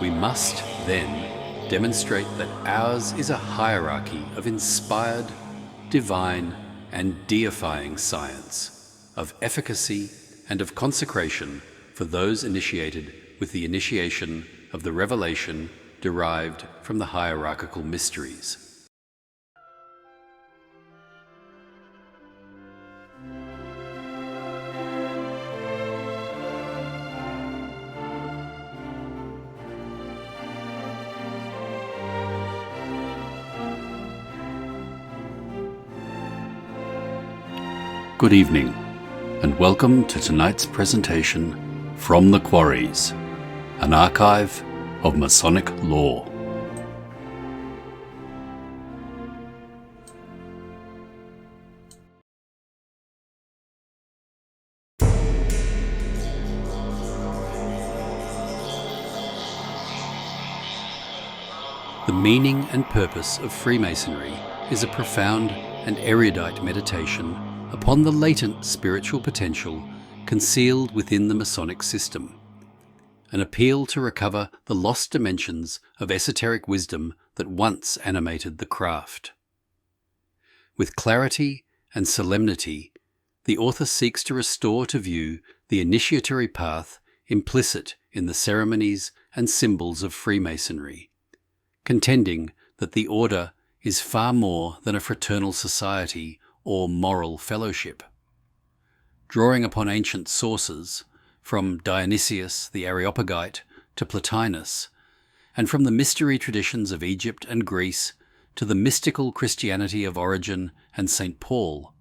We must, then, demonstrate that ours is a hierarchy of inspired, divine, and deifying science, of efficacy and of consecration for those initiated with the initiation of the revelation derived from the hierarchical mysteries. Good evening, and welcome to tonight's presentation from the Quarries, an archive of Masonic lore. The meaning and purpose of Freemasonry is a profound and erudite meditation upon the latent spiritual potential concealed within the Masonic system, an appeal to recover the lost dimensions of esoteric wisdom that once animated the craft. With clarity and solemnity, the author seeks to restore to view the initiatory path implicit in the ceremonies and symbols of Freemasonry, contending that the order is far more than a fraternal society or moral fellowship. Drawing upon ancient sources, from Dionysius the Areopagite to Plotinus, and from the mystery traditions of Egypt and Greece to the mystical Christianity of Origen and St. Paul,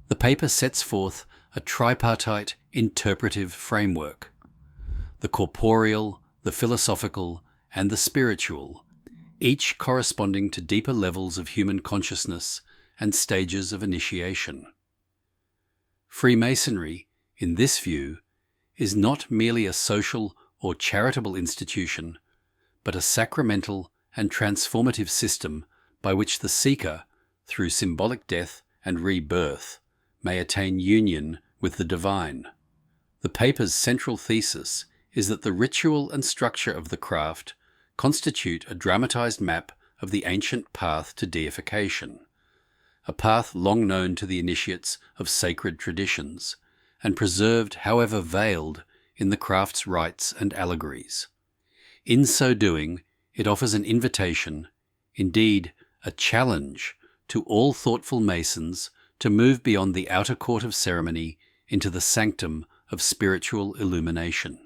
the paper sets forth a tripartite interpretive framework: the corporeal, the philosophical, and the spiritual, each corresponding to deeper levels of human consciousness and stages of initiation. Freemasonry, in this view, is not merely a social or charitable institution, but a sacramental and transformative system by which the seeker, through symbolic death and rebirth, may attain union with the divine. The paper's central thesis is that the ritual and structure of the craft constitute a dramatized map of the ancient path to deification, a path long known to the initiates of sacred traditions, and preserved, however veiled, in the craft's rites and allegories. In so doing, it offers an invitation, indeed a challenge, to all thoughtful Masons to move beyond the outer court of ceremony into the sanctum of spiritual illumination.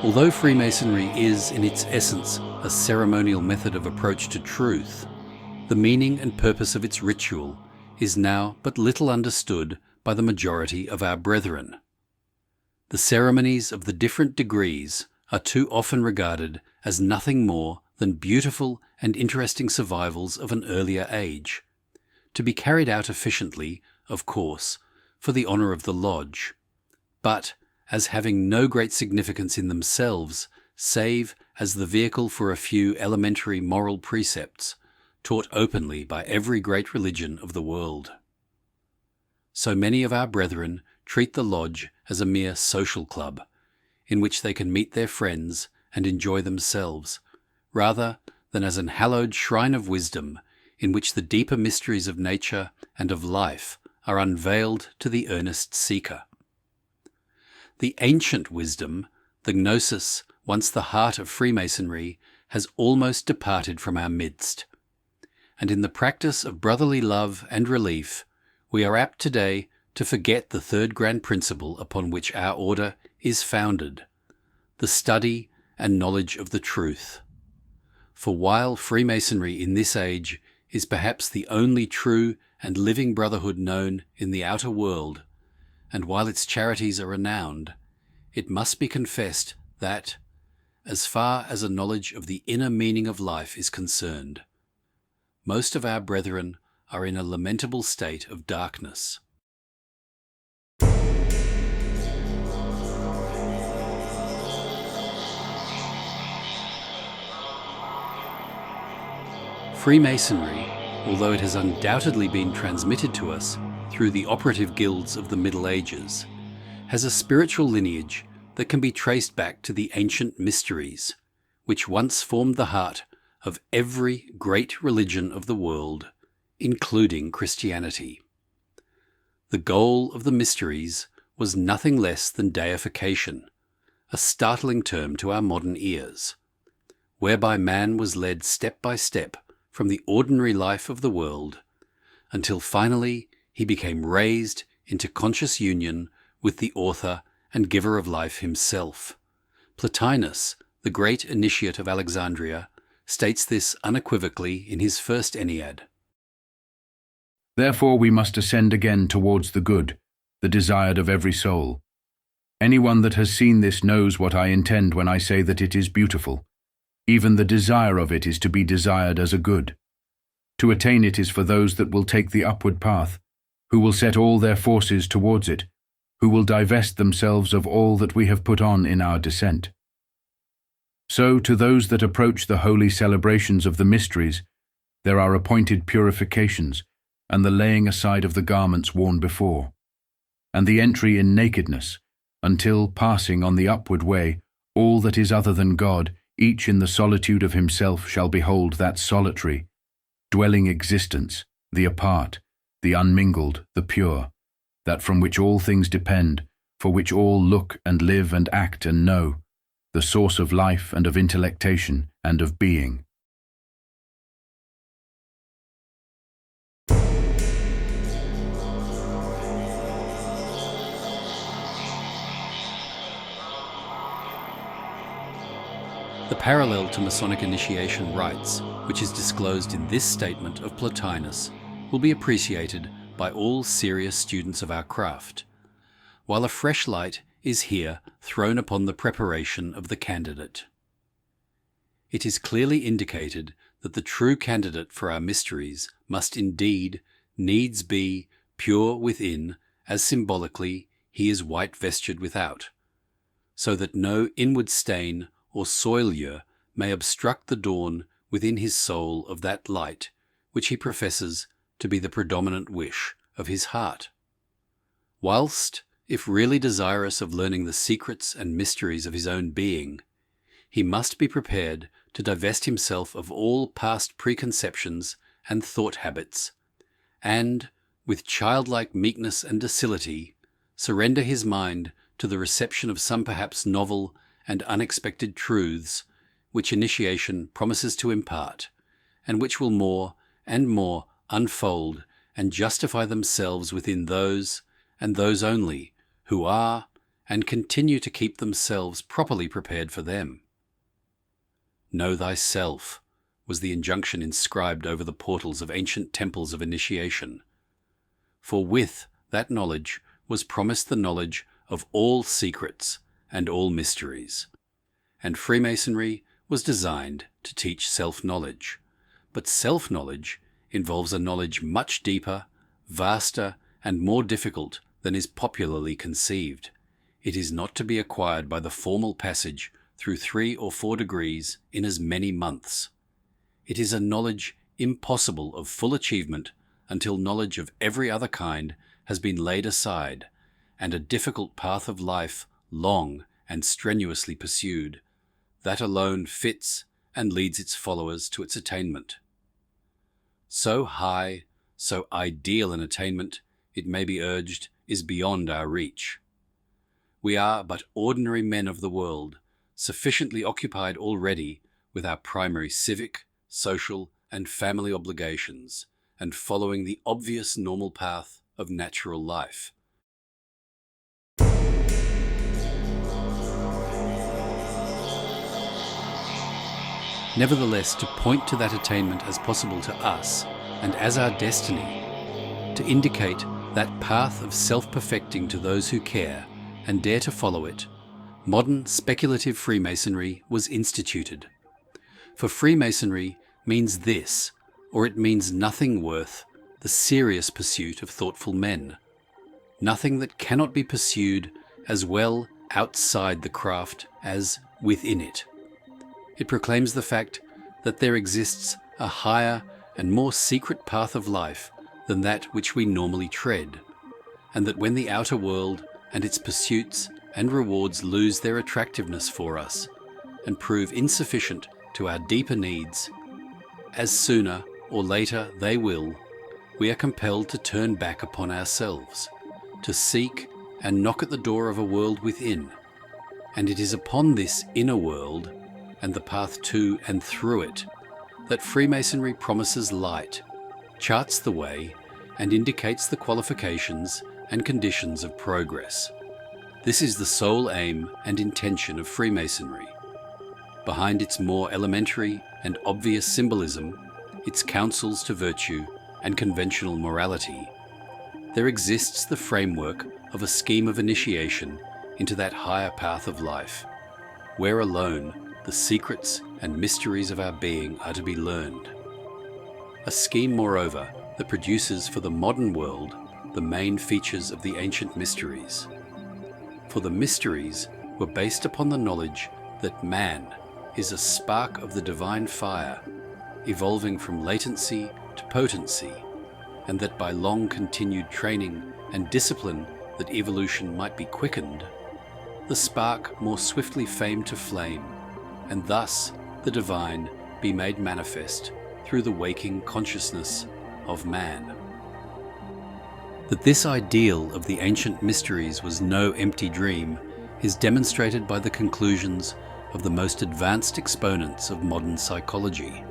Although Freemasonry is, in its essence, a ceremonial method of approach to truth, the meaning and purpose of its ritual is now but little understood by the majority of our brethren. The ceremonies of the different degrees are too often regarded as nothing more than beautiful and interesting survivals of an earlier age, to be carried out efficiently, of course, for the honour of the lodge, but as having no great significance in themselves, save as the vehicle for a few elementary moral precepts, taught openly by every great religion of the world. So many of our brethren treat the lodge as a mere social club, in which they can meet their friends and enjoy themselves, rather than as an hallowed shrine of wisdom, in which the deeper mysteries of nature and of life are unveiled to the earnest seeker. The ancient wisdom, the gnosis, once the heart of Freemasonry, has almost departed from our midst. And in the practice of brotherly love and relief, we are apt today to forget the third grand principle upon which our order is founded: the study and knowledge of the truth. For while Freemasonry in this age is perhaps the only true and living brotherhood known in the outer world, and while its charities are renowned, it must be confessed that, as far as a knowledge of the inner meaning of life is concerned, most of our brethren are in a lamentable state of darkness. Freemasonry although it has undoubtedly been transmitted to us through the operative guilds of the Middle Ages, has a spiritual lineage that can be traced back to the ancient mysteries, which once formed the heart of every great religion of the world, including Christianity. The goal of the mysteries was nothing less than deification, a startling term to our modern ears, whereby man was led step by step from the ordinary life of the world until finally he became raised into conscious union with the author and giver of life himself. Plotinus, the great initiate of Alexandria, states this unequivocally in his first Ennead. Therefore we must ascend again towards the good, the desired of every soul. Anyone that has seen this knows what I intend when I say that it is beautiful. Even the desire of it is to be desired as a good. To attain it is for those that will take the upward path, who will set all their forces towards it, who will divest themselves of all that we have put on in our descent. So to those that approach the holy celebrations of the mysteries, there are appointed purifications, and the laying aside of the garments worn before, and the entry in nakedness, until, passing on the upward way, all that is other than God, each in the solitude of himself shall behold that solitary, dwelling existence, the apart, the unmingled, the pure, that from which all things depend, for which all look and live and act and know, the source of life and of intellectation and of being. The parallel to Masonic initiation rites, which is disclosed in this statement of Plotinus, will be appreciated by all serious students of our craft, while a fresh light is here thrown upon the preparation of the candidate. It is clearly indicated that the true candidate for our mysteries must indeed needs be pure within, as symbolically he is white-vestured without, so that no inward stain or soilure may obstruct the dawn within his soul of that light which he professes to be the predominant wish of his heart. Whilst, if really desirous of learning the secrets and mysteries of his own being, he must be prepared to divest himself of all past preconceptions and thought habits, and, with childlike meekness and docility, surrender his mind to the reception of some perhaps novel and unexpected truths which initiation promises to impart, and which will more and more unfold and justify themselves within those, and those only, who are and continue to keep themselves properly prepared for them. Know thyself was the injunction inscribed over the portals of ancient temples of initiation, for with that knowledge was promised the knowledge of all secrets and all mysteries, and Freemasonry was designed to teach self-knowledge, but self-knowledge involves a knowledge much deeper, vaster, and more difficult than is popularly conceived. It is not to be acquired by the formal passage through 3 or 4 degrees in as many months. It is a knowledge impossible of full achievement until knowledge of every other kind has been laid aside, and a difficult path of life long and strenuously pursued. That alone fits and leads its followers to its attainment. So high, so ideal an attainment, it may be urged, is beyond our reach. We are but ordinary men of the world, sufficiently occupied already with our primary civic, social, and family obligations, and following the obvious normal path of natural life. Nevertheless, to point to that attainment as possible to us, and as our destiny, to indicate that path of self-perfecting to those who care and dare to follow it, modern speculative Freemasonry was instituted. For Freemasonry means this, or it means nothing worth the serious pursuit of thoughtful men, nothing that cannot be pursued as well outside the craft as within it. It proclaims the fact that there exists a higher and more secret path of life than that which we normally tread, and that when the outer world and its pursuits and rewards lose their attractiveness for us and prove insufficient to our deeper needs, as sooner or later they will, we are compelled to turn back upon ourselves, to seek and knock at the door of a world within. And it is upon this inner world, and the path to and through it, that Freemasonry promises light, charts the way, and indicates the qualifications and conditions of progress. This is the sole aim and intention of Freemasonry. Behind its more elementary and obvious symbolism, its counsels to virtue and conventional morality, there exists the framework of a scheme of initiation into that higher path of life, where alone the secrets and mysteries of our being are to be learned. A scheme, moreover, that produces for the modern world the main features of the ancient mysteries. For the mysteries were based upon the knowledge that man is a spark of the divine fire, evolving from latency to potency, and that by long continued training and discipline that evolution might be quickened, the spark more swiftly fame to flame, and thus the divine be made manifest through the waking consciousness of man. That this ideal of the ancient mysteries was no empty dream is demonstrated by the conclusions of the most advanced exponents of modern psychology.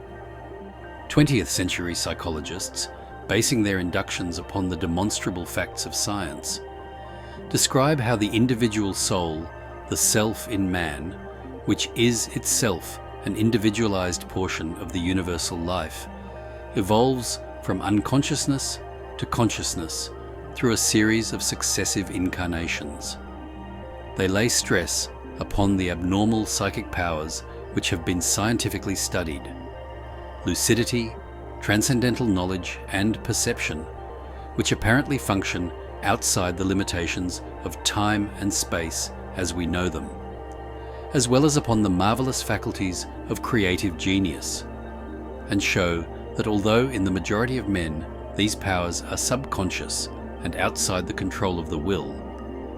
20th century psychologists, basing their inductions upon the demonstrable facts of science, describe how the individual soul, the self in man, which is itself an individualized portion of the universal life, evolves from unconsciousness to consciousness through a series of successive incarnations. They lay stress upon the abnormal psychic powers which have been scientifically studied: lucidity, transcendental knowledge, and perception, which apparently function outside the limitations of time and space as we know them, as well as upon the marvelous faculties of creative genius, and show that although in the majority of men these powers are subconscious and outside the control of the will,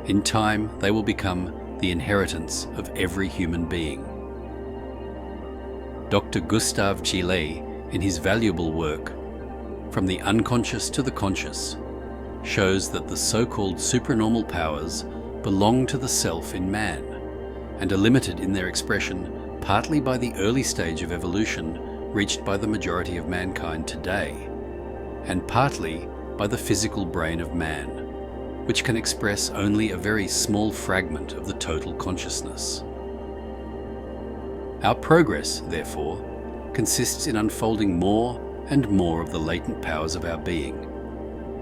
in time they will become the inheritance of every human being. Dr. Gustave Gillet, in his valuable work, From the Unconscious to the Conscious, shows that the so-called supranormal powers belong to the self in man, and are limited in their expression partly by the early stage of evolution reached by the majority of mankind today, and partly by the physical brain of man, which can express only a very small fragment of the total consciousness. Our progress, therefore, consists in unfolding more and more of the latent powers of our being,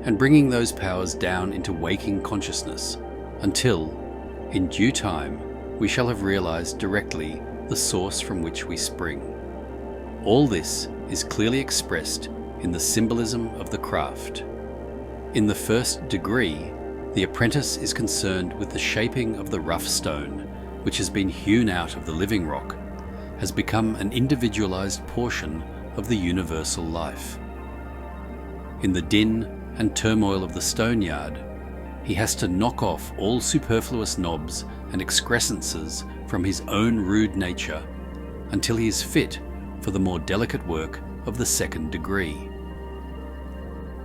and bringing those powers down into waking consciousness, until, in due time, we shall have realized directly the source from which we spring. All this is clearly expressed in the symbolism of the craft. In the first degree, the apprentice is concerned with the shaping of the rough stone, which has been hewn out of the living rock, has become an individualized portion of the universal life. In the din and turmoil of the stone yard, he has to knock off all superfluous knobs and excrescences from his own rude nature until he is fit for the more delicate work of the second degree.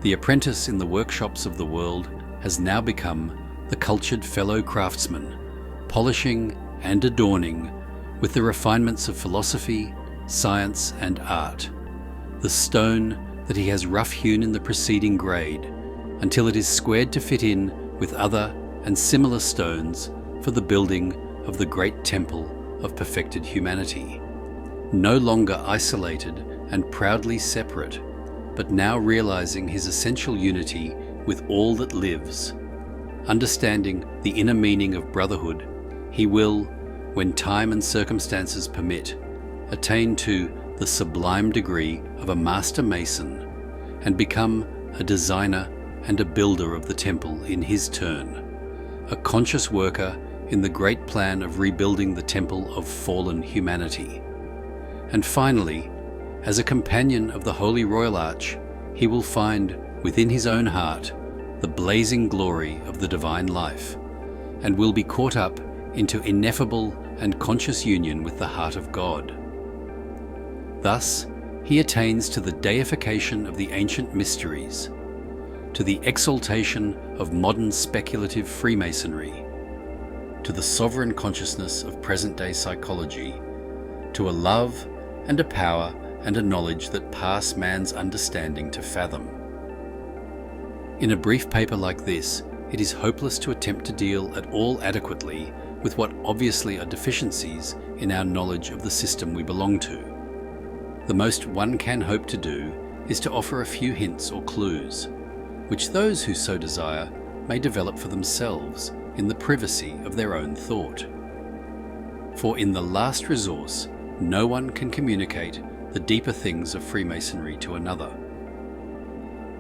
The apprentice in the workshops of the world has now become the cultured fellow craftsman, polishing and adorning with the refinements of philosophy, science, and art, the stone that he has rough-hewn in the preceding grade, until it is squared to fit in with other and similar stones for the building of the great temple of perfected humanity, no longer isolated and proudly separate, but now realizing his essential unity with all that lives. Understanding the inner meaning of brotherhood, he will, when time and circumstances permit, attain to the sublime degree of a master mason and become a designer and a builder of the temple in his turn, a conscious worker in the great plan of rebuilding the temple of fallen humanity. And finally, As a companion of the Holy Royal Arch, he will find within his own heart the blazing glory of the divine life, and will be caught up into ineffable and conscious union with the heart of God. Thus, he attains to the deification of the ancient mysteries, to the exaltation of modern speculative Freemasonry, to the sovereign consciousness of present-day psychology, to a love and a power and a knowledge that pass man's understanding to fathom. In a brief paper like this, it is hopeless to attempt to deal at all adequately with what obviously are deficiencies in our knowledge of the system we belong to. The most one can hope to do is to offer a few hints or clues, which those who so desire may develop for themselves in the privacy of their own thought. For in the last resource, no one can communicate the deeper things of Freemasonry to another.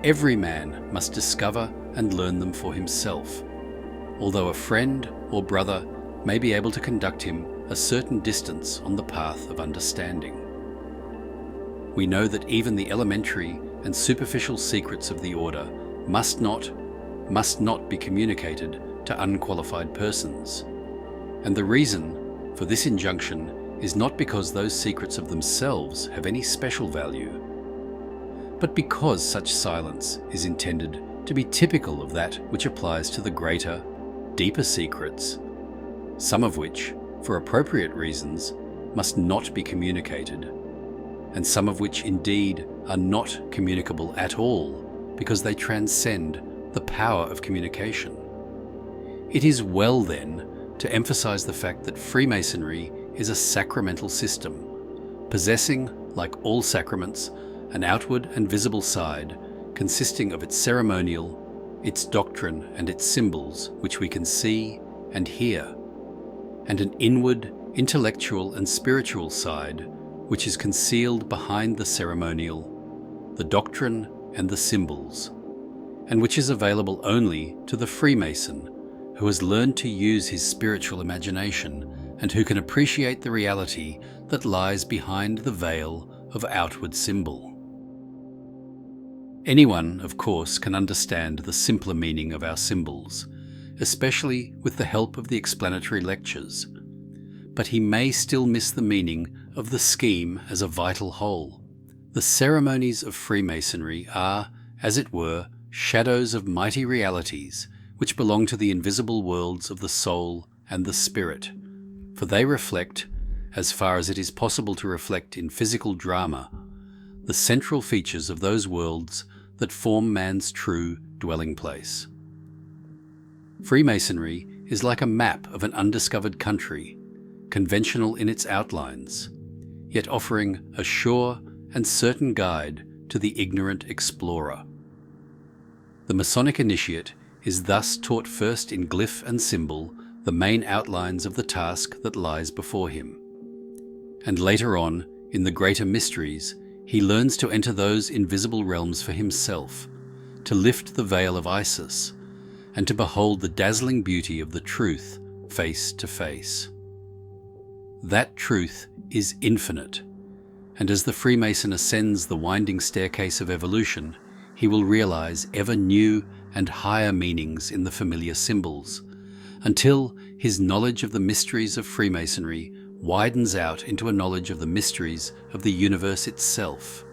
Every man must discover and learn them for himself, although a friend or brother may be able to conduct him a certain distance on the path of understanding. We know that even the elementary and superficial secrets of the order must not be communicated to unqualified persons. And the reason for this injunction is not because those secrets of themselves have any special value, but because such silence is intended to be typical of that which applies to the greater, deeper secrets, some of which, for appropriate reasons, must not be communicated, and some of which indeed are not communicable at all because they transcend the power of communication. It is well, then, to emphasize the fact that Freemasonry is a sacramental system, possessing, like all sacraments, an outward and visible side consisting of its ceremonial, its doctrine and its symbols, which we can see and hear, and an inward, intellectual and spiritual side, which is concealed behind the ceremonial, the doctrine and the symbols, and which is available only to the Freemason who has learned to use his spiritual imagination and who can appreciate the reality that lies behind the veil of outward symbol. Anyone, of course, can understand the simpler meaning of our symbols, especially with the help of the explanatory lectures, but he may still miss the meaning of the scheme as a vital whole. The ceremonies of Freemasonry are, as it were, shadows of mighty realities which belong to the invisible worlds of the soul and the spirit, for they reflect, as far as it is possible to reflect in physical drama, the central features of those worlds that form man's true dwelling place. Freemasonry is like a map of an undiscovered country, conventional in its outlines, yet offering a sure and certain guide to the ignorant explorer. The Masonic initiate is thus taught first in glyph and symbol the main outlines of the task that lies before him. And later on, in the greater mysteries, he learns to enter those invisible realms for himself, to lift the veil of Isis, and to behold the dazzling beauty of the truth face to face. That truth is infinite, and as the Freemason ascends the winding staircase of evolution, he will realize ever new and higher meanings in the familiar symbols, until his knowledge of the mysteries of Freemasonry widens out into a knowledge of the mysteries of the universe itself.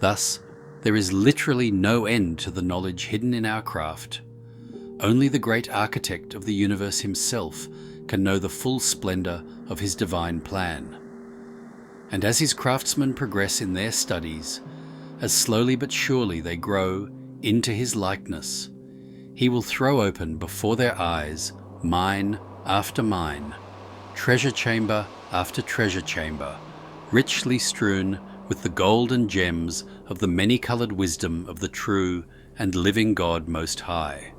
Thus, there is literally no end to the knowledge hidden in our craft. Only the great architect of the universe himself can know the full splendor of his divine plan. And as his craftsmen progress in their studies, as slowly but surely they grow into his likeness, he will throw open before their eyes mine after mine, treasure chamber after treasure chamber, richly strewn with the gold and gems of the many-colored wisdom of the true and living God Most High.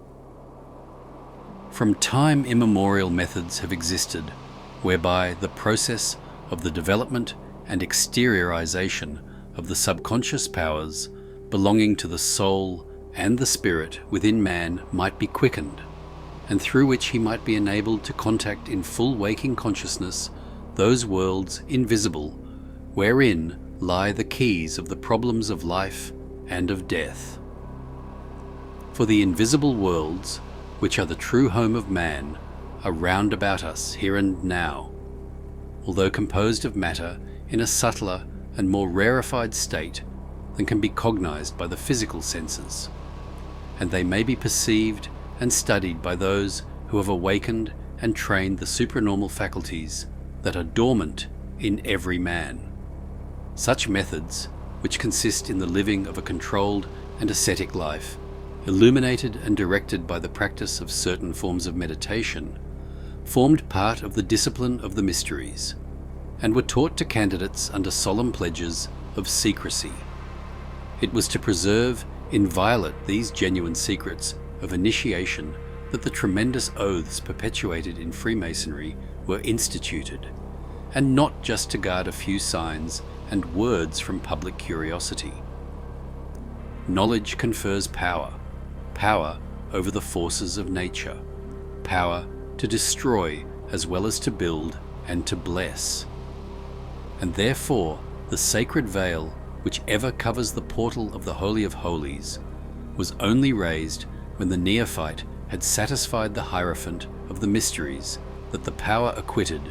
From time immemorial methods have existed whereby the process of the development and exteriorization of the subconscious powers belonging to the soul and the spirit within man might be quickened, and through which he might be enabled to contact in full waking consciousness those worlds invisible wherein lie the keys of the problems of life and of death. For the invisible worlds, which are the true home of man, are round about us here and now, although composed of matter in a subtler and more rarefied state than can be cognized by the physical senses, and they may be perceived and studied by those who have awakened and trained the supranormal faculties that are dormant in every man. Such methods, which consist in the living of a controlled and ascetic life, illuminated and directed by the practice of certain forms of meditation, formed part of the discipline of the mysteries, and were taught to candidates under solemn pledges of secrecy. It was to preserve inviolate these genuine secrets of initiation that the tremendous oaths perpetuated in Freemasonry were instituted, and not just to guard a few signs and words from public curiosity. Knowledge confers power, power over the forces of nature, power to destroy as well as to build and to bless. And therefore the sacred veil which ever covers the portal of the Holy of Holies was only raised when the neophyte had satisfied the hierophant of the mysteries that the power acquitted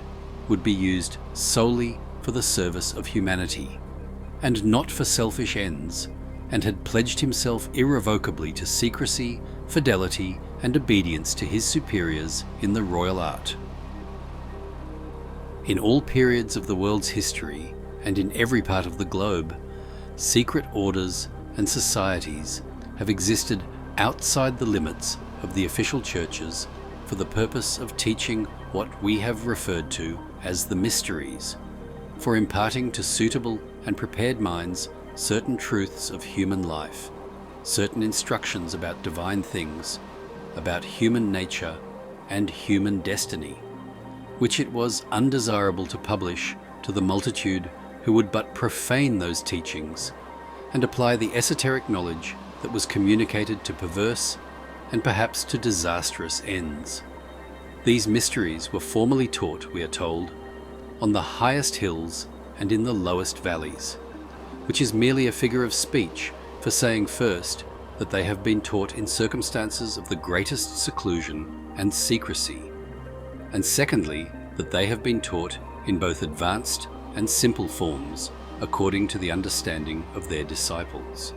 would be used solely for the service of humanity, and not for selfish ends, and had pledged himself irrevocably to secrecy, fidelity, and obedience to his superiors in the royal art. In all periods of the world's history, and in every part of the globe, secret orders and societies have existed outside the limits of the official churches for the purpose of teaching what we have referred to as the mysteries, for imparting to suitable and prepared minds certain truths of human life, certain instructions about divine things, about human nature and human destiny, which it was undesirable to publish to the multitude who would but profane those teachings and apply the esoteric knowledge that was communicated to perverse and perhaps to disastrous ends. These mysteries were formerly taught, we are told, on the highest hills and in the lowest valleys, which is merely a figure of speech for saying first that they have been taught in circumstances of the greatest seclusion and secrecy, and secondly, that they have been taught in both advanced and simple forms according to the understanding of their disciples.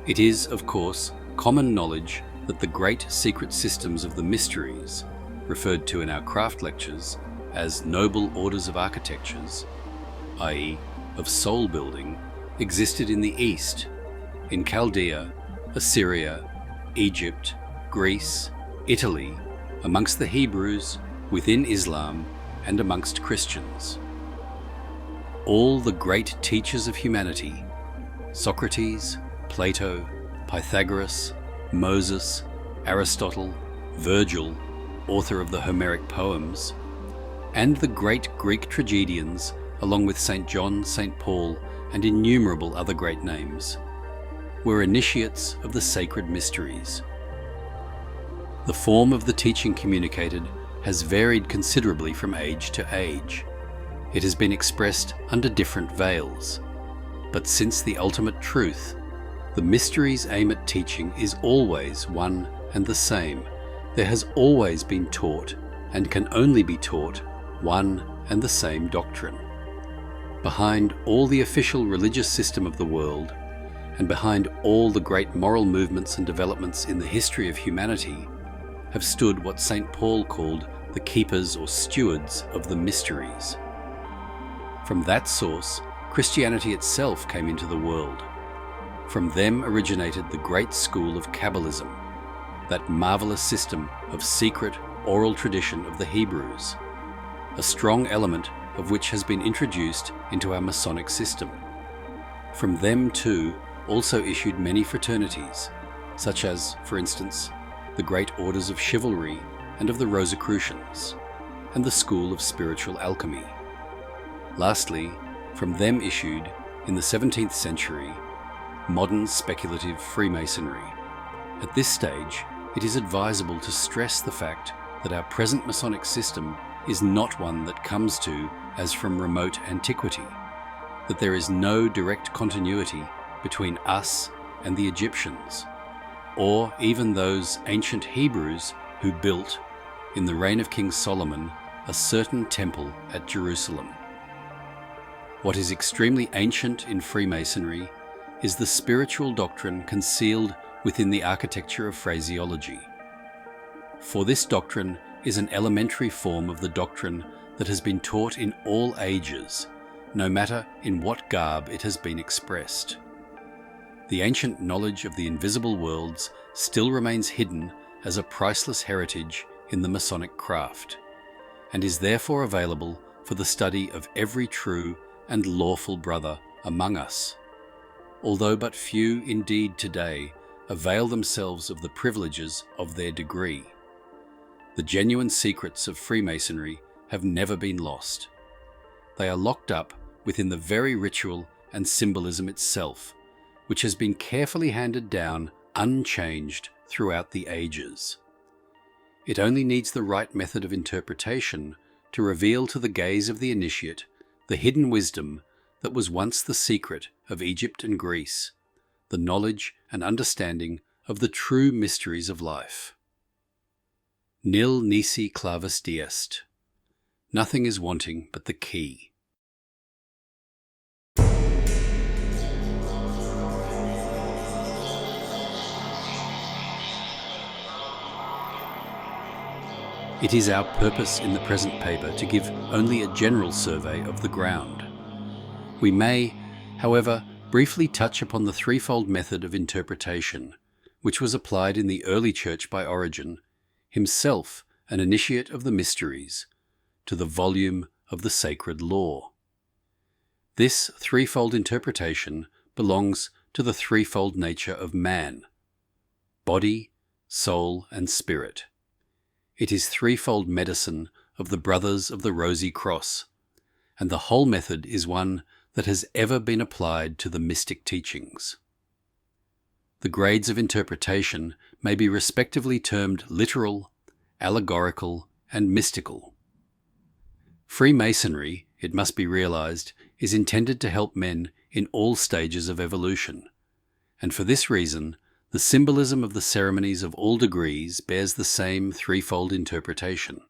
It is, of course, common knowledge that the great secret systems of the mysteries, referred to in our craft lectures as noble orders of architectures, i.e. of soul building, existed in the East, in Chaldea, Assyria, Egypt, Greece, Italy, amongst the Hebrews, within Islam, and amongst Christians. All the great teachers of humanity, Socrates, Plato, Pythagoras, Moses, Aristotle, Virgil, author of the Homeric poems, and the great Greek tragedians, along with St. John, St. Paul, and innumerable other great names, were initiates of the sacred mysteries. The form of the teaching communicated has varied considerably from age to age. It has been expressed under different veils, but since the ultimate truth, the mysteries aim at teaching, is always one and the same, there has always been taught, and can only be taught, one and the same doctrine. Behind all the official religious system of the world, and behind all the great moral movements and developments in the history of humanity, have stood what St. Paul called the keepers or stewards of the mysteries. From that source, Christianity itself came into the world. From them originated the great school of Kabbalism, that marvelous system of secret oral tradition of the Hebrews, a strong element of which has been introduced into our Masonic system. From them, too, also issued many fraternities, such as, for instance, the great orders of chivalry and of the Rosicrucians, and the school of spiritual alchemy. Lastly, from them issued, in the 17th century, modern speculative Freemasonry. At this stage, it is advisable to stress the fact that our present Masonic system is not one that comes to as from remote antiquity. that there is no direct continuity between us and the Egyptians, or even those ancient Hebrews who built, in the reign of King Solomon, a certain temple at Jerusalem. What is extremely ancient in Freemasonry is the spiritual doctrine concealed within the architecture of phraseology. For this doctrine is an elementary form of the doctrine that has been taught in all ages, no matter in what garb it has been expressed. The ancient knowledge of the invisible worlds still remains hidden as a priceless heritage in the Masonic craft, and is therefore available for the study of every true and lawful brother among us, although but few indeed today avail themselves of the privileges of their degree. The genuine secrets of Freemasonry have never been lost. They are locked up within the very ritual and symbolism itself, which has been carefully handed down unchanged throughout the ages. It only needs the right method of interpretation to reveal to the gaze of the initiate the hidden wisdom that was once the secret of Egypt and Greece, the knowledge and understanding of the true mysteries of life. Nil nisi clavis diest. Nothing is wanting but the key. It is our purpose in the present paper to give only a general survey of the ground. We may, however, briefly touch upon the threefold method of interpretation, which was applied in the early church by Origen, himself an initiate of the mysteries, to the volume of the sacred law. This threefold interpretation belongs to the threefold nature of man: body, soul, and spirit. It is threefold medicine of the Brothers of the Rosy Cross, and the whole method is one that has ever been applied to the mystic teachings. The grades of interpretation may be respectively termed literal, allegorical, and mystical. Freemasonry, it must be realized, is intended to help men in all stages of evolution, and for this reason, the symbolism of the ceremonies of all degrees bears the same threefold interpretation,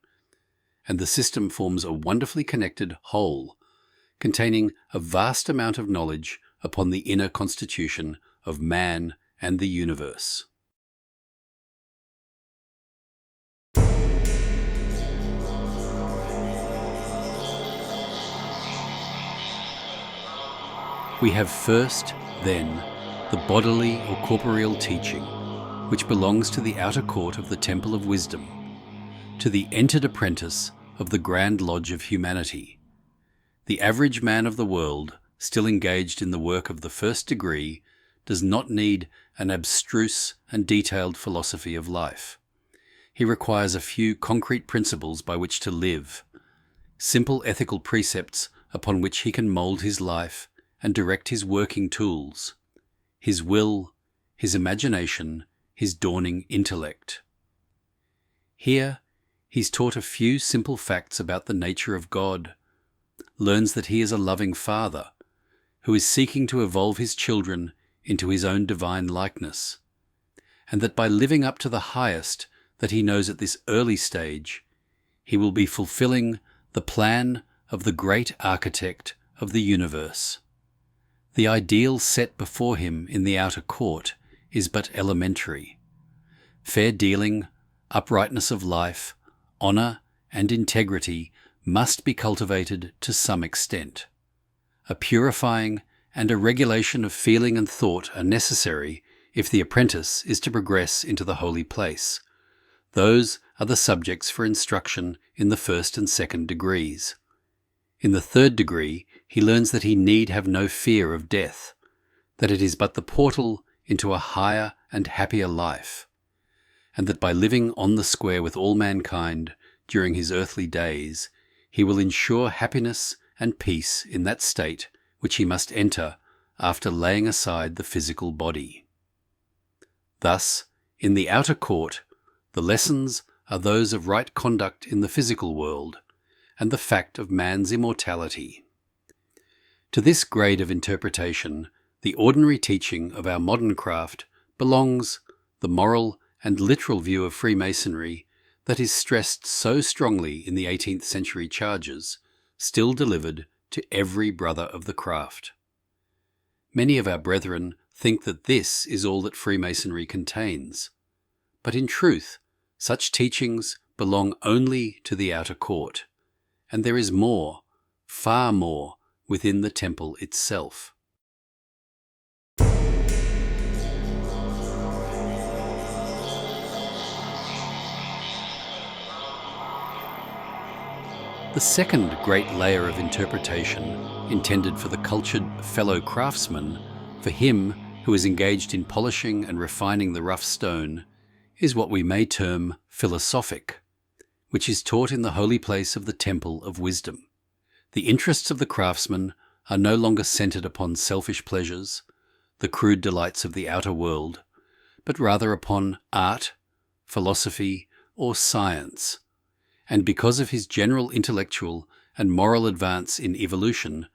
and the system forms a wonderfully connected whole, containing a vast amount of knowledge upon the inner constitution of man and the universe. We have first, then, the bodily or corporeal teaching, which belongs to the outer court of the Temple of Wisdom, to the entered apprentice of the Grand Lodge of Humanity. The average man of the world, still engaged in the work of the first degree, does not need an abstruse and detailed philosophy of life. He requires a few concrete principles by which to live, simple ethical precepts upon which he can mould his life and direct his working tools, his will, his imagination, his dawning intellect. Here, he's taught a few simple facts about the nature of God, learns that he is a loving father, who is seeking to evolve his children into his own divine likeness, and that by living up to the highest that he knows at this early stage, he will be fulfilling the plan of the great architect of the universe. The ideal set before him in the outer court is but elementary. Fair dealing, uprightness of life, honour and integrity must be cultivated to some extent. A purifying and a regulation of feeling and thought are necessary if the apprentice is to progress into the holy place. Those are the subjects for instruction in the first and second degrees. In the third degree, he learns that he need have no fear of death, that it is but the portal into a higher and happier life, and that by living on the square with all mankind during his earthly days, he will ensure happiness and peace in that state which he must enter after laying aside the physical body. Thus, in the outer court, the lessons are those of right conduct in the physical world, and the fact of man's immortality. To this grade of interpretation, the ordinary teaching of our modern craft belongs the moral and literal view of Freemasonry that is stressed so strongly in the 18th century charges, still delivered to every brother of the craft. Many of our brethren think that this is all that Freemasonry contains. But in truth, such teachings belong only to the outer court, and there is more, far more, within the temple itself. The second great layer of interpretation, intended for the cultured fellow craftsman, for him who is engaged in polishing and refining the rough stone, is what we may term philosophic, which is taught in the holy place of the Temple of Wisdom. The interests of the craftsman are no longer centered upon selfish pleasures, the crude delights of the outer world, but rather upon art, philosophy, or science. And because of his general intellectual and moral advance in evolution,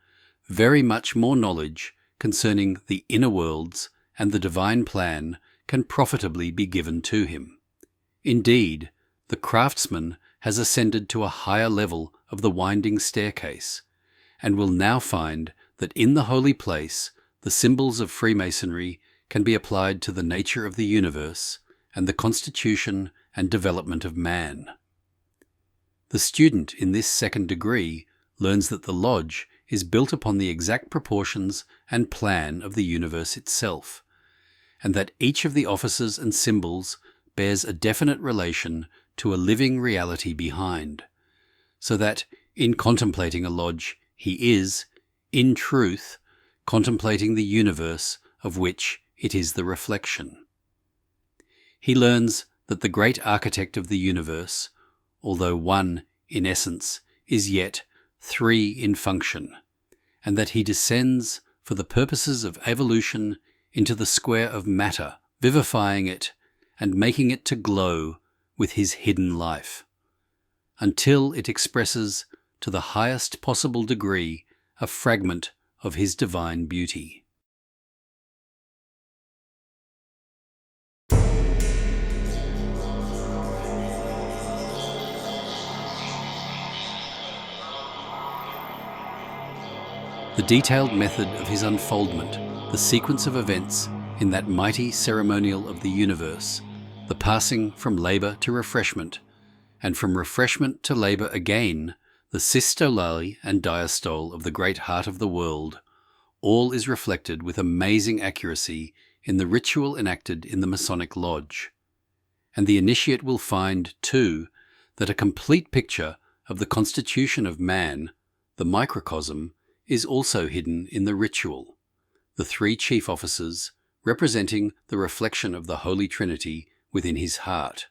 very much more knowledge concerning the inner worlds and the divine plan can profitably be given to him. Indeed, the craftsman has ascended to a higher level of the winding staircase, and will now find that in the holy place the symbols of Freemasonry can be applied to the nature of the universe and the constitution and development of man. The student in this second degree learns that the lodge is built upon the exact proportions and plan of the universe itself, and that each of the offices and symbols bears a definite relation to a living reality behind, so that in contemplating a lodge he is, in truth, contemplating the universe of which it is the reflection. He learns that the great architect of the universe, although one in essence, is yet three in function, and that he descends for the purposes of evolution into the square of matter, vivifying it and making it to glow with his hidden life, until it expresses to the highest possible degree a fragment of his divine beauty. The detailed method of his unfoldment, the sequence of events in that mighty ceremonial of the universe, the passing from labour to refreshment, and from refreshment to labour again, the systole and diastole of the great heart of the world, all is reflected with amazing accuracy in the ritual enacted in the Masonic lodge. And the initiate will find, too, that a complete picture of the constitution of man, the microcosm, is also hidden in the ritual, the three chief offices representing the reflection of the Holy Trinity within his heart,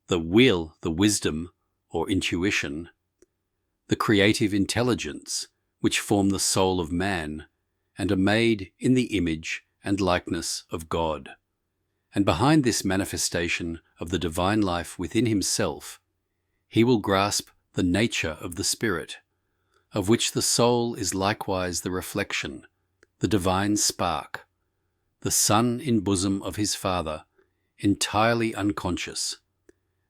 the will, the wisdom, or intuition, the creative intelligence, which form the soul of man, and are made in the image and likeness of God. And behind this manifestation of the divine life within himself, he will grasp the nature of the Spirit, of which the soul is likewise the reflection, the divine spark, the son in bosom of his Father, entirely unconscious,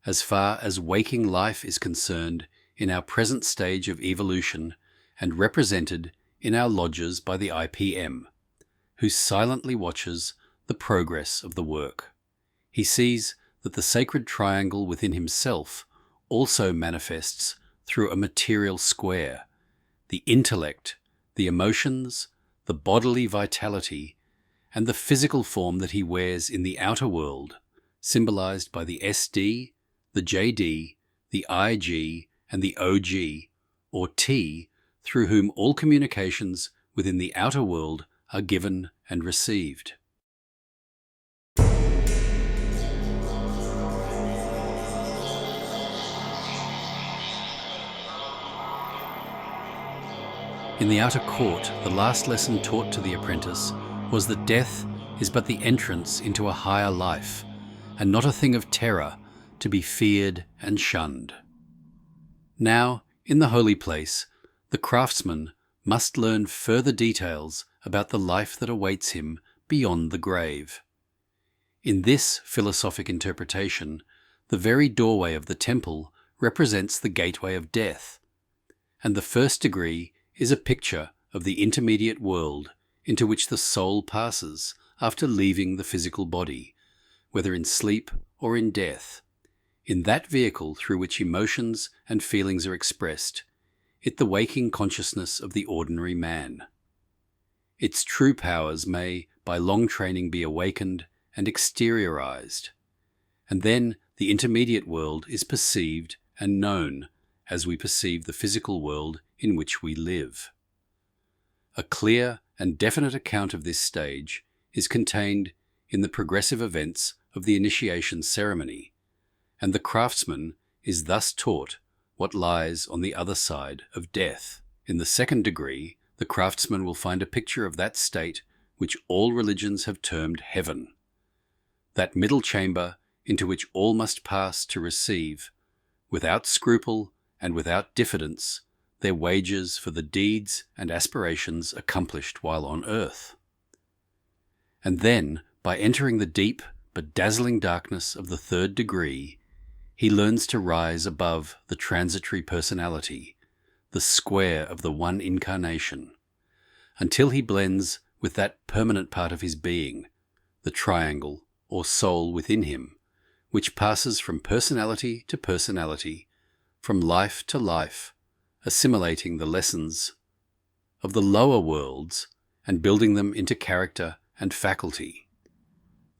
as far as waking life is concerned in our present stage of evolution and represented in our lodges by the IPM, who silently watches the progress of the work. He sees that the sacred triangle within himself also manifests through a material square, the intellect, the emotions, the bodily vitality, and the physical form that he wears in the outer world, symbolized by the SD, the JD, the IG, and the OG, or T, through whom all communications within the outer world are given and received. In the outer court, the last lesson taught to the apprentice was that death is but the entrance into a higher life, and not a thing of terror to be feared and shunned. Now, in the holy place, the craftsman must learn further details about the life that awaits him beyond the grave. In this philosophic interpretation, the very doorway of the temple represents the gateway of death, and the first degree is a picture of the intermediate world into which the soul passes after leaving the physical body, whether in sleep or in death. In that vehicle through which emotions and feelings are expressed, the waking consciousness of the ordinary man. Its true powers may, by long training, be awakened and exteriorized, and then the intermediate world is perceived and known as we perceive the physical world in which we live. A clear and definite account of this stage is contained in the progressive events of the initiation ceremony, and the craftsman is thus taught what lies on the other side of death. In the second degree, the craftsman will find a picture of that state which all religions have termed heaven, that middle chamber into which all must pass to receive, without scruple and without diffidence, their wages for the deeds and aspirations accomplished while on earth. And then, by entering the deep but dazzling darkness of the third degree, he learns to rise above the transitory personality, the square of the one incarnation, until he blends with that permanent part of his being, the triangle or soul within him, which passes from personality to personality, from life to life, assimilating the lessons of the lower worlds and building them into character and faculty.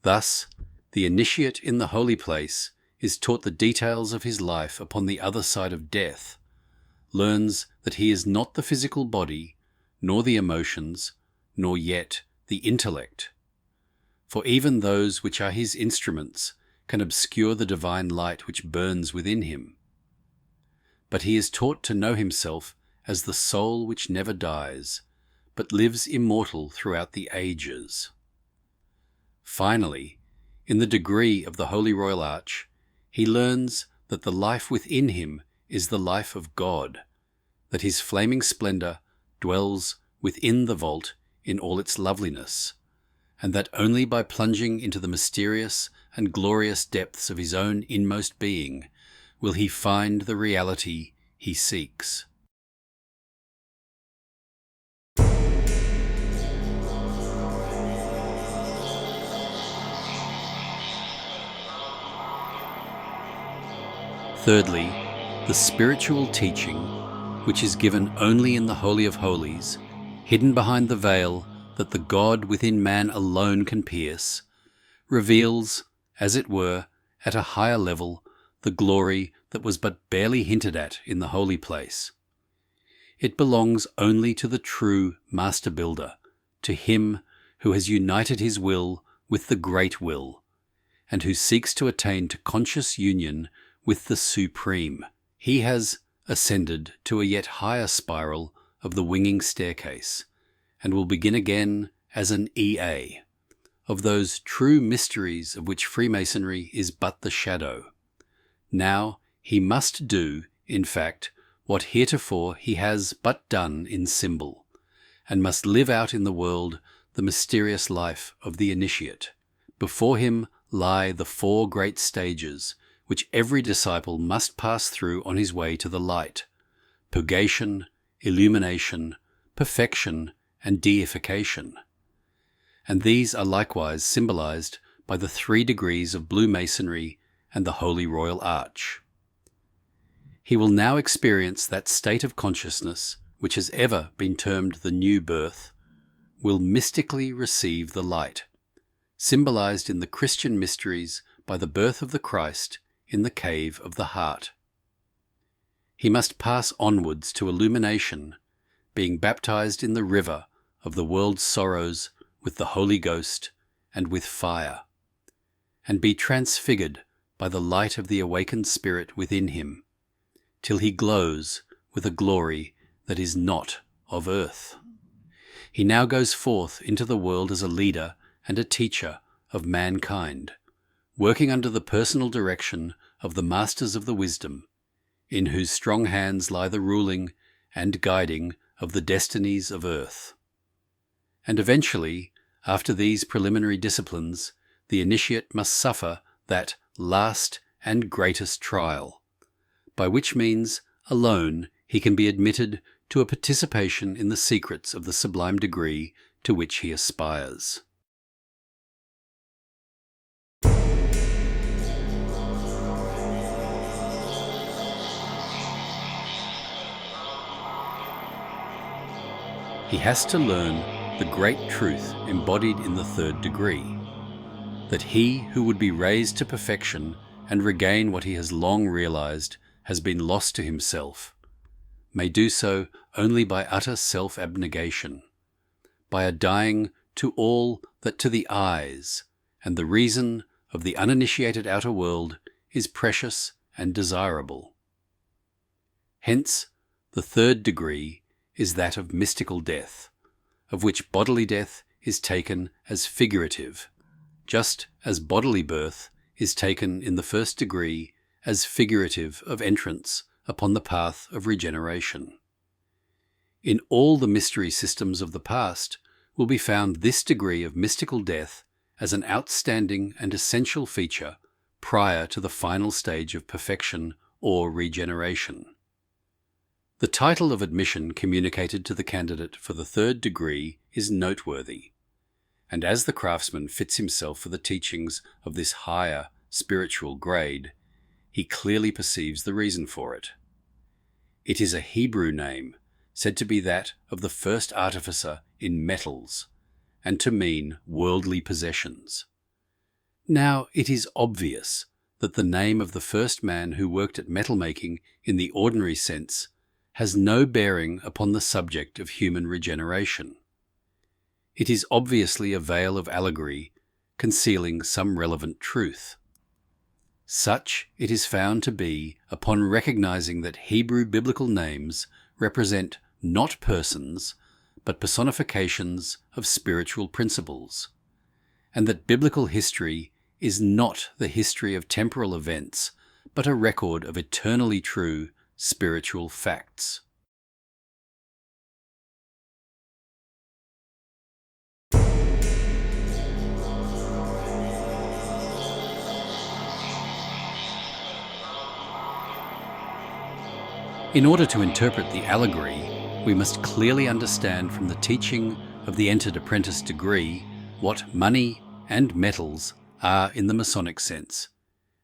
Thus, the initiate in the holy place is taught the details of his life upon the other side of death, learns that he is not the physical body, nor the emotions, nor yet the intellect. For even those which are his instruments can obscure the divine light which burns within him. But he is taught to know himself as the soul which never dies, but lives immortal throughout the ages. Finally, in the degree of the Holy Royal Arch, he learns that the life within him is the life of God, that his flaming splendor dwells within the vault in all its loveliness, and that only by plunging into the mysterious and glorious depths of his own inmost being will he find the reality he seeks. Thirdly, the spiritual teaching, which is given only in the Holy of Holies, hidden behind the veil that the God within man alone can pierce, reveals, as it were, at a higher level, the glory that was but barely hinted at in the holy place. It belongs only to the true Master Builder, to him who has united his will with the great will, and who seeks to attain to conscious union with the Supreme. He has ascended to a yet higher spiral of the winging staircase, and will begin again as an EA, of those true mysteries of which Freemasonry is but the shadow. Now he must do, in fact, what heretofore he has but done in symbol, and must live out in the world the mysterious life of the initiate. Before him lie the 4 great stages which every disciple must pass through on his way to the light: purgation, illumination, perfection, and deification. And these are likewise symbolized by the 3 degrees of blue masonry and the Holy Royal Arch. He will now experience that state of consciousness which has ever been termed the new birth, will mystically receive the light, symbolized in the Christian mysteries by the birth of the Christ in the cave of the heart. He must pass onwards to illumination, being baptized in the river of the world's sorrows with the Holy Ghost and with fire, and be transfigured by the light of the awakened spirit within him, till he glows with a glory that is not of earth. He now goes forth into the world as a leader and a teacher of mankind, working under the personal direction of the Masters of the Wisdom, in whose strong hands lie the ruling and guiding of the destinies of earth. And eventually, after these preliminary disciplines, the initiate must suffer that last and greatest trial, by which means alone he can be admitted to a participation in the secrets of the sublime degree to which he aspires. He has to learn the great truth embodied in the third degree, that he who would be raised to perfection and regain what he has long realized has been lost to himself, may do so only by utter self-abnegation, by a dying to all that to the eyes and the reason of the uninitiated outer world is precious and desirable. Hence, the third degree is that of mystical death, of which bodily death is taken as figurative, just as bodily birth is taken in the first degree as figurative of entrance upon the path of regeneration. In all the mystery systems of the past will be found this degree of mystical death as an outstanding and essential feature prior to the final stage of perfection or regeneration. The title of admission communicated to the candidate for the third degree is noteworthy, and as the craftsman fits himself for the teachings of this higher spiritual grade, he clearly perceives the reason for it. It is a Hebrew name, said to be that of the first artificer in metals, and to mean worldly possessions. Now, it is obvious that the name of the first man who worked at metal making in the ordinary sense has no bearing upon the subject of human regeneration. It is obviously a veil of allegory concealing some relevant truth. Such it is found to be upon recognizing that Hebrew biblical names represent not persons, but personifications of spiritual principles, and that biblical history is not the history of temporal events, but a record of eternally true spiritual facts. In order to interpret the allegory, we must clearly understand from the teaching of the entered apprentice degree what money and metals are in the Masonic sense,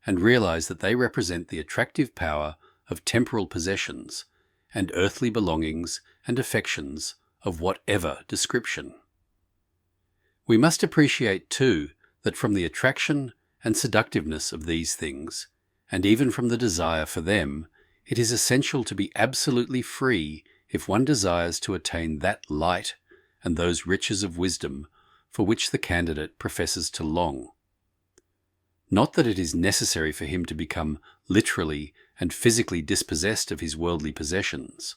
and realize that they represent the attractive power of temporal possessions and earthly belongings and affections of whatever description. We must appreciate too that from the attraction and seductiveness of these things, and even from the desire for them, it is essential to be absolutely free if one desires to attain that light and those riches of wisdom for which the candidate professes to long. Not that it is necessary for him to become literally and physically dispossessed of his worldly possessions,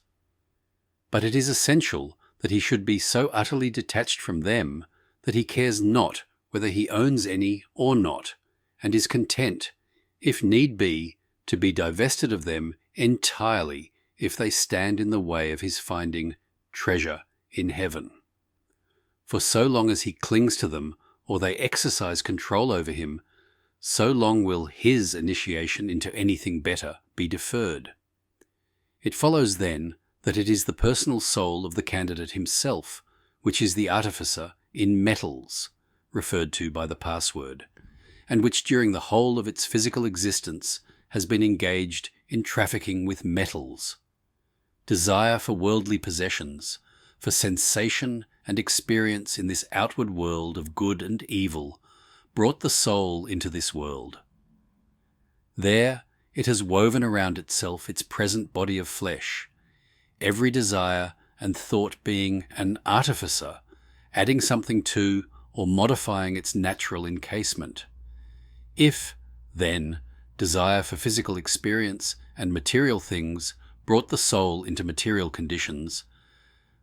but it is essential that he should be so utterly detached from them that he cares not whether he owns any or not, and is content, if need be, to be divested of them entirely if they stand in the way of his finding treasure in heaven. For so long as he clings to them or they exercise control over him, so long will his initiation into anything better be deferred. It follows then that it is the personal soul of the candidate himself which is the artificer in metals, referred to by the password, and which during the whole of its physical existence has been engaged in trafficking with metals. Desire for worldly possessions, for sensation and experience in this outward world of good and evil, brought the soul into this world. There it has woven around itself its present body of flesh, every desire and thought being an artificer, adding something to or modifying its natural encasement. If, then, desire for physical experience and material things brought the soul into material conditions,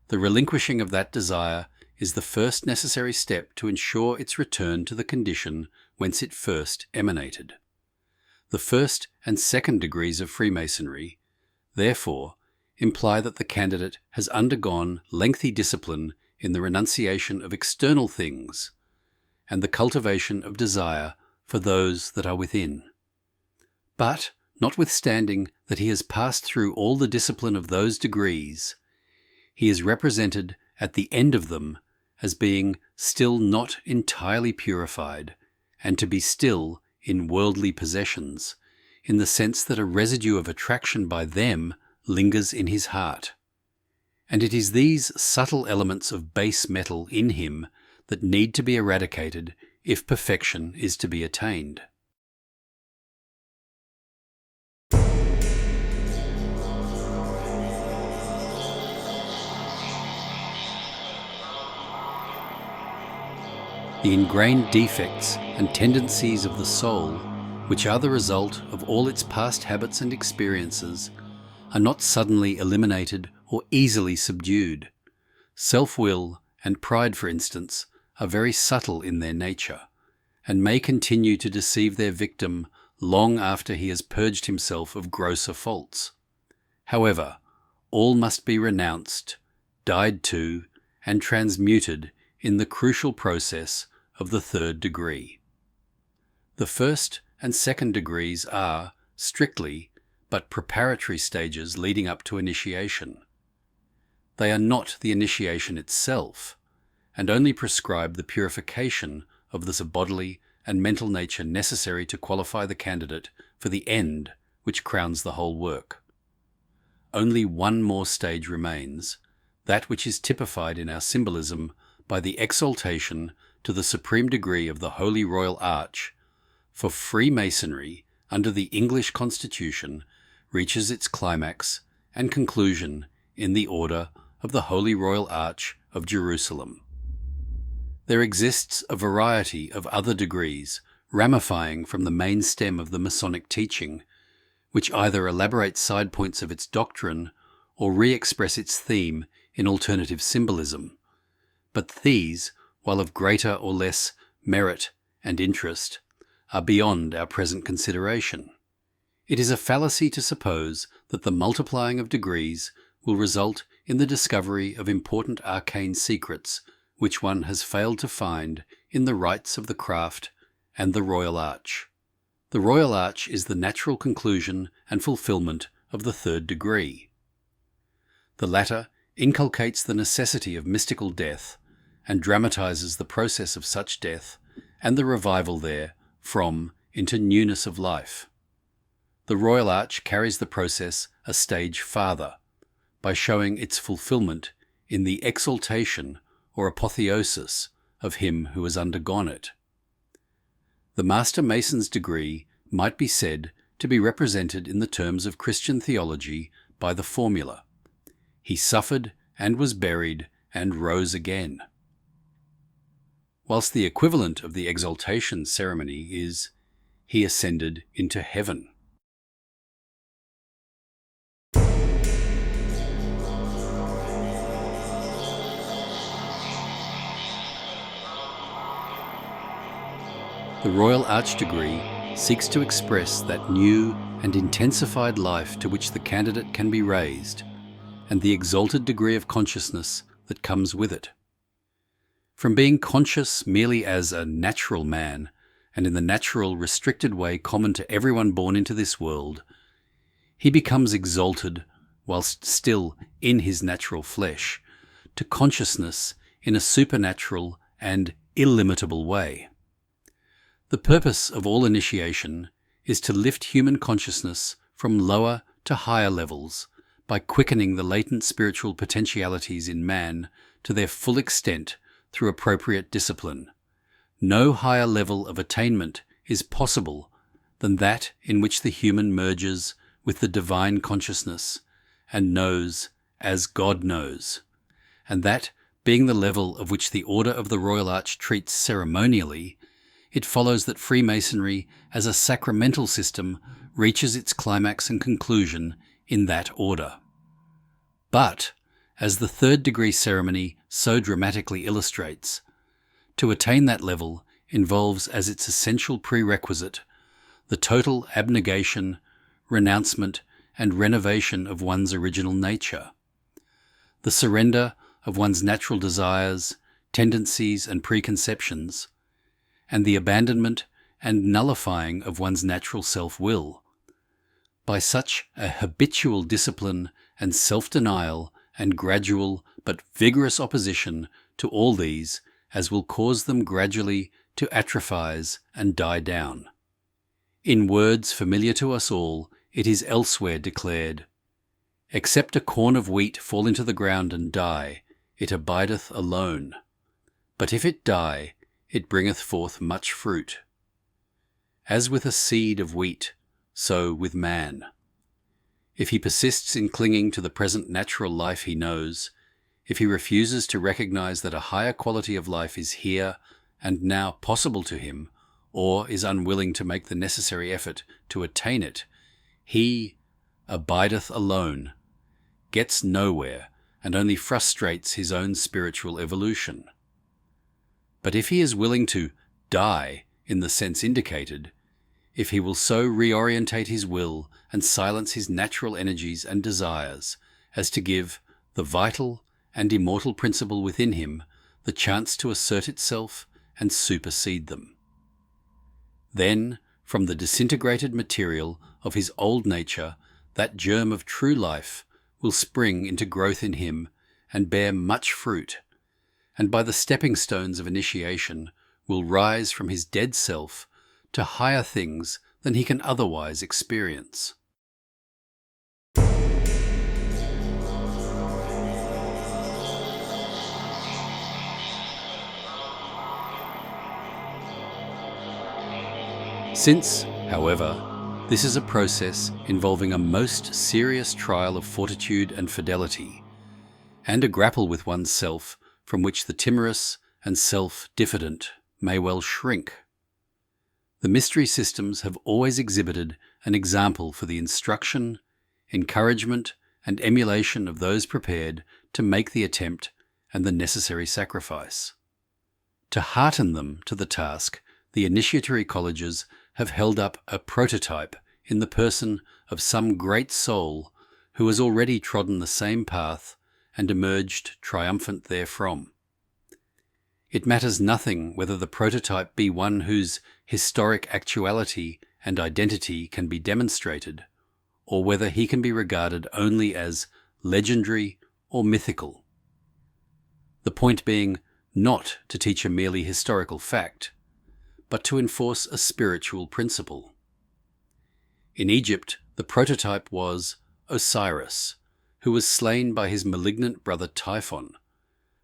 the relinquishing of that desire is the first necessary step to ensure its return to the condition whence it first emanated. The first and second degrees of Freemasonry, therefore, imply that the candidate has undergone lengthy discipline in the renunciation of external things and the cultivation of desire for those that are within. But, notwithstanding that he has passed through all the discipline of those degrees, he is represented at the end of them as being still not entirely purified, and to be still in worldly possessions, in the sense that a residue of attraction by them lingers in his heart. And it is these subtle elements of base metal in him that need to be eradicated if perfection is to be attained. The ingrained defects and tendencies of the soul, which are the result of all its past habits and experiences, are not suddenly eliminated or easily subdued. Self-will and pride, for instance, are very subtle in their nature, and may continue to deceive their victim long after he has purged himself of grosser faults. However, all must be renounced, died to, and transmuted in the crucial process of the third degree. The first and second degrees are, strictly, but preparatory stages leading up to initiation. They are not the initiation itself, and only prescribe the purification of the bodily and mental nature necessary to qualify the candidate for the end which crowns the whole work. Only one more stage remains, that which is typified in our symbolism by the exaltation to the supreme degree of the Holy Royal Arch, for Freemasonry, under the English Constitution, reaches its climax and conclusion in the Order of the Holy Royal Arch of Jerusalem. There exists a variety of other degrees ramifying from the main stem of the Masonic teaching, which either elaborate side points of its doctrine or re-express its theme in alternative symbolism. But these, while of greater or less merit and interest, are beyond our present consideration. It is a fallacy to suppose that the multiplying of degrees will result in the discovery of important arcane secrets which one has failed to find in the rites of the craft and the Royal Arch. The Royal Arch is the natural conclusion and fulfillment of the third degree. The latter inculcates the necessity of mystical death and dramatizes the process of such death and the revival there from into newness of life. The Royal Arch carries the process a stage farther by showing its fulfillment in the exaltation or apotheosis of him who has undergone it. The Master Mason's degree might be said to be represented in the terms of Christian theology by the formula: he suffered and was buried and rose again. Whilst the equivalent of the exaltation ceremony is, he ascended into heaven. The Royal Arch degree seeks to express that new and intensified life to which the candidate can be raised, and the exalted degree of consciousness that comes with it. From being conscious merely as a natural man, and in the natural, restricted way common to everyone born into this world, he becomes exalted, whilst still in his natural flesh, to consciousness in a supernatural and illimitable way. The purpose of all initiation is to lift human consciousness from lower to higher levels by quickening the latent spiritual potentialities in man to their full extent through appropriate discipline. No higher level of attainment is possible than that in which the human merges with the divine consciousness and knows as God knows, and that being the level of which the Order of the Royal Arch treats ceremonially, it follows that Freemasonry as a sacramental system reaches its climax and conclusion in that order. But, as the third degree ceremony so dramatically illustrates, to attain that level involves as its essential prerequisite the total abnegation, renouncement, and renovation of one's original nature. The surrender of one's natural desires, tendencies and preconceptions, and the abandonment and nullifying of one's natural self-will. By such a habitual discipline and self-denial and gradual but vigorous opposition to all these as will cause them gradually to atrophize and die down. In words familiar to us all, it is elsewhere declared, "Except a corn of wheat fall into the ground and die, it abideth alone. But if it die, it bringeth forth much fruit." As with a seed of wheat, so with man. If he persists in clinging to the present natural life he knows, if he refuses to recognize that a higher quality of life is here and now possible to him, or is unwilling to make the necessary effort to attain it, he abideth alone, gets nowhere, and only frustrates his own spiritual evolution. But if he is willing to die in the sense indicated, if he will so reorientate his will and silence his natural energies and desires as to give the vital and immortal principle within him the chance to assert itself and supersede them, then, from the disintegrated material of his old nature, that germ of true life will spring into growth in him and bear much fruit, and by the stepping stones of initiation will rise from his dead self to higher things than he can otherwise experience. Since, however, this is a process involving a most serious trial of fortitude and fidelity, and a grapple with one's self from which the timorous and self-diffident may well shrink, the mystery systems have always exhibited an example for the instruction, encouragement, and emulation of those prepared to make the attempt and the necessary sacrifice. To hearten them to the task, the initiatory colleges have held up a prototype in the person of some great soul who has already trodden the same path and emerged triumphant therefrom. It matters nothing whether the prototype be one whose historic actuality and identity can be demonstrated, or whether he can be regarded only as legendary or mythical. The point being not to teach a merely historical fact, but to enforce a spiritual principle. In Egypt, the prototype was Osiris, who was slain by his malignant brother Typhon,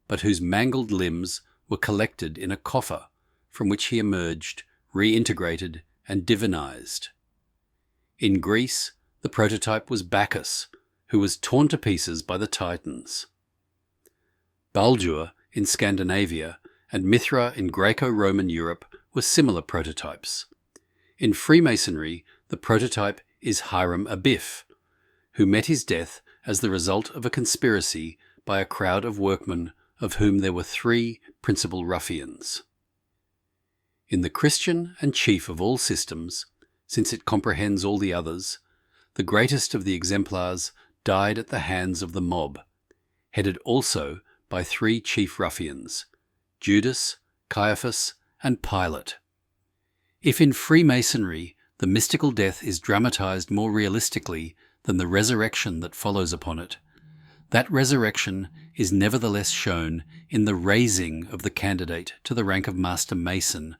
but whose mangled limbs were collected in a coffer from which he emerged, reintegrated and divinized. In Greece, the prototype was Bacchus, who was torn to pieces by the Titans. Baldur in Scandinavia and Mithra in Greco-Roman Europe were similar prototypes. In Freemasonry, the prototype is Hiram Abiff, who met his death as the result of a conspiracy by a crowd of workmen of whom there were three principal ruffians. In the Christian and chief of all systems, since it comprehends all the others, the greatest of the exemplars died at the hands of the mob, headed also by three chief ruffians, Judas, Caiaphas, and Pilate. If in Freemasonry the mystical death is dramatized more realistically than the resurrection that follows upon it, that resurrection is nevertheless shown in the raising of the candidate to the rank of Master Mason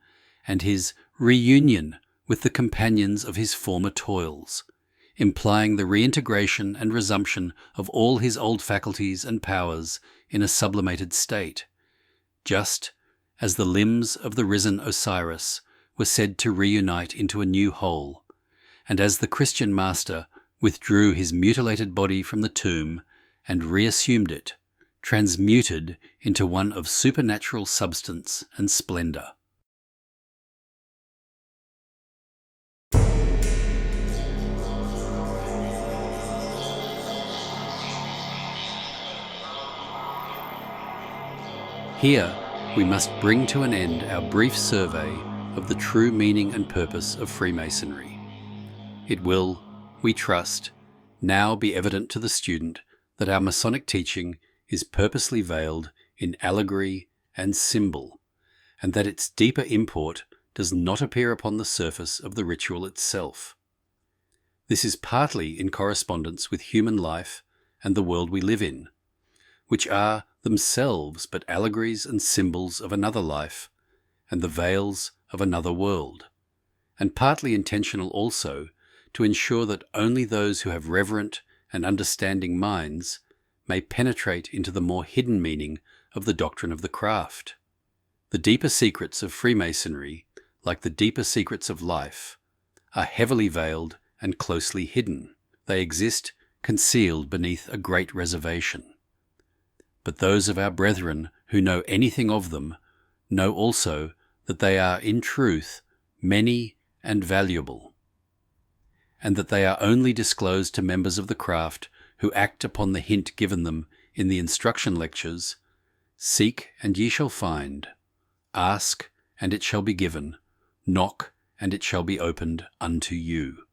and his reunion with the companions of his former toils, implying the reintegration and resumption of all his old faculties and powers in a sublimated state, just as the limbs of the risen Osiris were said to reunite into a new whole, and as the Christian master withdrew his mutilated body from the tomb and reassumed it, transmuted into one of supernatural substance and splendor. Here, we must bring to an end our brief survey of the true meaning and purpose of Freemasonry. It will, we trust, now be evident to the student that our Masonic teaching is purposely veiled in allegory and symbol, and that its deeper import does not appear upon the surface of the ritual itself. This is partly in correspondence with human life and the world we live in, which are themselves but allegories and symbols of another life and the veils of another world, and partly intentional also to ensure that only those who have reverent and understanding minds may penetrate into the more hidden meaning of the doctrine of the craft. The deeper secrets of Freemasonry, like the deeper secrets of life, are heavily veiled and closely hidden. They exist concealed beneath a great reservation. But those of our brethren who know anything of them know also that they are in truth many and valuable, and that they are only disclosed to members of the craft who act upon the hint given them in the instruction lectures, "Seek and ye shall find, ask and it shall be given, knock and it shall be opened unto you."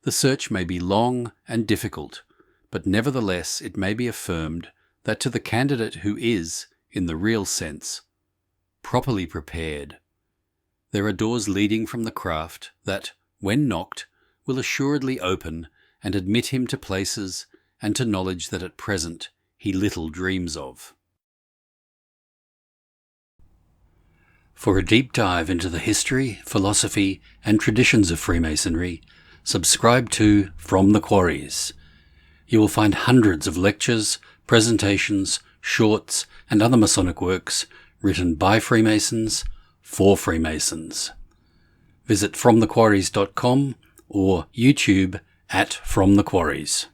The search may be long and difficult, but nevertheless it may be affirmed that to the candidate who is, in the real sense, properly prepared, there are doors leading from the craft that, when knocked, will assuredly open and admit him to places and to knowledge that at present he little dreams of. For a deep dive into the history, philosophy, and traditions of Freemasonry, subscribe to From the Quarries. You will find hundreds of lectures, presentations, shorts, and other Masonic works written by Freemasons for Freemasons. Visit fromthequarries.com or YouTube at From the Quarries.